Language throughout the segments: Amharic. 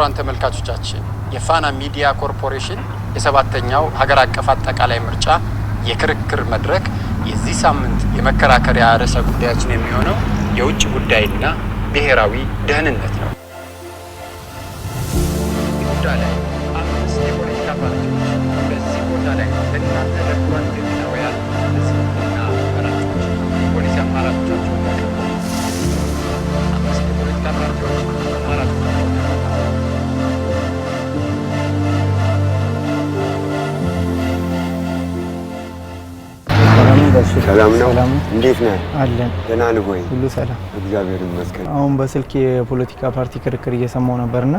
ክቡራን ተመልካቾቻችን የፋና ሚዲያ ኮርፖሬሽን የሰባተኛው ሀገር አቀፍ አጠቃላይ ምርጫ የክርክር መድረክ የዚህ ሳምንት የመከራከሪያ ርዕሰ ጉዳያችን የሚሆነው የውጭ ጉዳይና ብሔራዊ ደህንነት ነው። ጉዳይ ላይ አምስት የፖለቲካ ፓርቲዎች በዚህ ቦታ ላይ ለእናንተ ለኩራት የሚናወያል ህዝብና መራጮች ፖሊሲ አማራጮቻቸውን ያቀርባሉ። አምስት የፖለቲካ ፓርቲዎች አማራጮቻቸውን ሰላም ነው። እንዴት ነህ? አለን። ደህና ነህ ወይ? ሁሉ ሰላም እግዚአብሔር ይመስገን። አሁን በስልክ የፖለቲካ ፓርቲ ክርክር እየሰማው ነበርና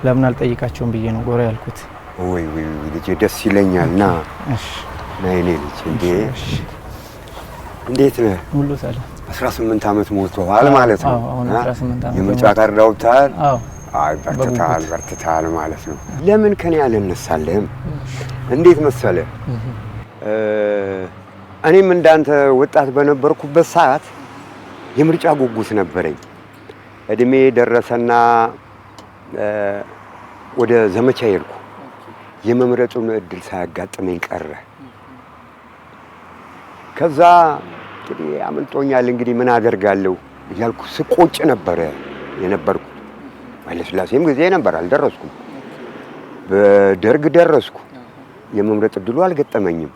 ለምን አልጠይቃቸውም ብዬ ነው ጎራ ያልኩት። ወይ ልጅ ደስ ይለኛል። ና እሺ ናይኔ ልጅ እንዴት ነህ? ሁሉ ሰላም። 18 ዓመት ሞልቶሃል ማለት ነው። አሁን 18 ዓመት የምርጫ ካርድ አውጥተሃል? አዎ። አይ በርትተሃል ማለት ነው። ለምን ከኔ አልነሳለህም? እንዴት መሰለህ እኔም እንዳንተ ወጣት በነበርኩበት ሰዓት የምርጫ ጉጉት ነበረኝ። እድሜ ደረሰና ወደ ዘመቻ ሄድኩ። የመምረጡን እድል ሳያጋጥመኝ ቀረ። ከዛ እንግዲህ አመልጦኛል፣ እንግዲህ ምን አደርጋለሁ እያልኩ ስቆጭ ነበረ የነበርኩት። ኃይለሥላሴም ጊዜ ነበር፣ አልደረስኩም። በደርግ ደረስኩ። የመምረጥ እድሉ አልገጠመኝም።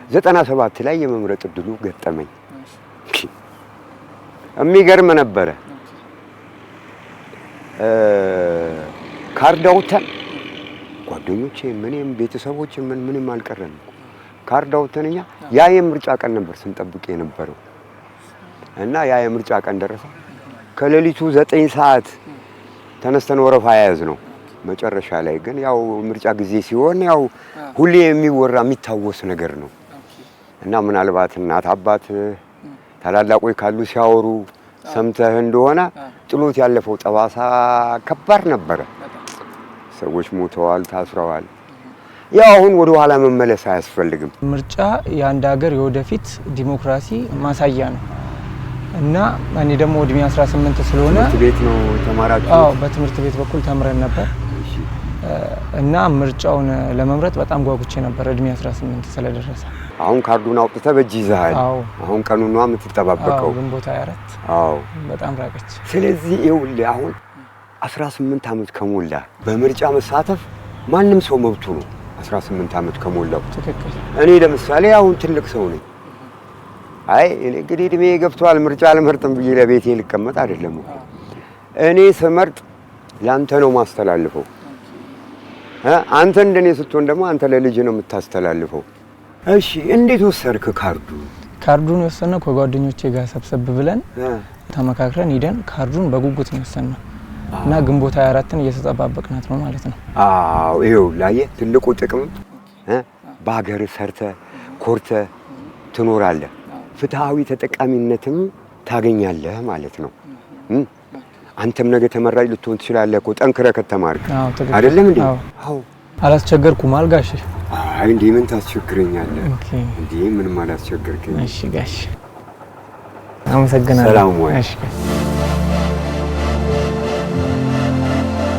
97 ላይ የመምረጥ እድሉ ገጠመኝ። የሚገርም ነበረ። ካርድ አውጥተን ጓደኞቼ ምንም ቤተሰቦቼ ምንም አልቀረንም። ካርድ አውጥተን እኛ ያ የምርጫ ቀን ነበር ስንጠብቅ የነበረው እና ያ የምርጫ ቀን ደረሰ። ከሌሊቱ 9 ሰዓት ተነስተን ወረፋ ያዝ ነው። መጨረሻ ላይ ግን ያው ምርጫ ጊዜ ሲሆን ያው ሁሌ የሚወራ የሚታወስ ነገር ነው እና ምናልባት እናት አባት ታላላቆች ካሉ ሲያወሩ ሰምተህ እንደሆነ ጥሎት ያለፈው ጠባሳ ከባድ ነበረ። ሰዎች ሞተዋል፣ ታስረዋል። ያው አሁን ወደ ኋላ መመለስ አያስፈልግም። ምርጫ የአንድ ሀገር የወደፊት ዲሞክራሲ ማሳያ ነው እና እኔ ደግሞ እድሜ 18 ስለሆነ ትምህርት ቤት ነው ተማራችሁ? አዎ፣ በትምህርት ቤት በኩል ተምረን ነበር እና ምርጫውን ለመምረጥ በጣም ጓጉቼ ነበር እድሜ 18 ስለደረሰ። አሁን ካርዱን አውጥተህ በእጅ ይዘሃል። አሁን ቀኑን ነው የምትጠባበቀው። ግንቦት 24 አዎ፣ በጣም ራቀች። ስለዚህ ይኸውልህ አሁን 18 ዓመት ከሞላ በምርጫ መሳተፍ ማንም ሰው መብቱ ነው። 18 ዓመት ከሞላው ትክክል። እኔ ለምሳሌ አሁን ትልቅ ሰው ነኝ። አይ እኔ እንግዲህ እድሜ ገብቷል ምርጫ አልመርጥም ብዬ ለቤቴ ልቀመጥ አይደለም። እኔ ስመርጥ ላንተ ነው ማስተላልፈው። አንተ እንደኔ ስትሆን ደግሞ አንተ ለልጅ ነው የምታስተላልፈው። እሺ እንዴት ወሰድክ ካርዱ? ካርዱን የወሰነው ከጓደኞቼ ጋር ሰብሰብ ብለን ተመካክረን ሄደን ካርዱን በጉጉት ነው የወሰነው እና ግንቦት 24ን እየተጠባበቅናት ነው ማለት ነው። አዎ ይኸው ላየህ ትልቁ ጥቅም በሀገር ሰርተ ኮርተ ትኖራለህ። ፍትሃዊ ተጠቃሚነትም ታገኛለህ ማለት ነው። አንተም ነገ ተመራጭ ልትሆን ትችላለህ እኮ ጠንክረህ ከተማርክ አይደለም እንዴ? አዎ። አላስቸገርኩም አልጋሽ? አይ እንዴ ምን ታስቸግረኛለህ? እንዴ ምንም አላስቸገርከኝ። እሺ ጋሽ አመሰግናለሁ። ሰላም ወይ? እሺ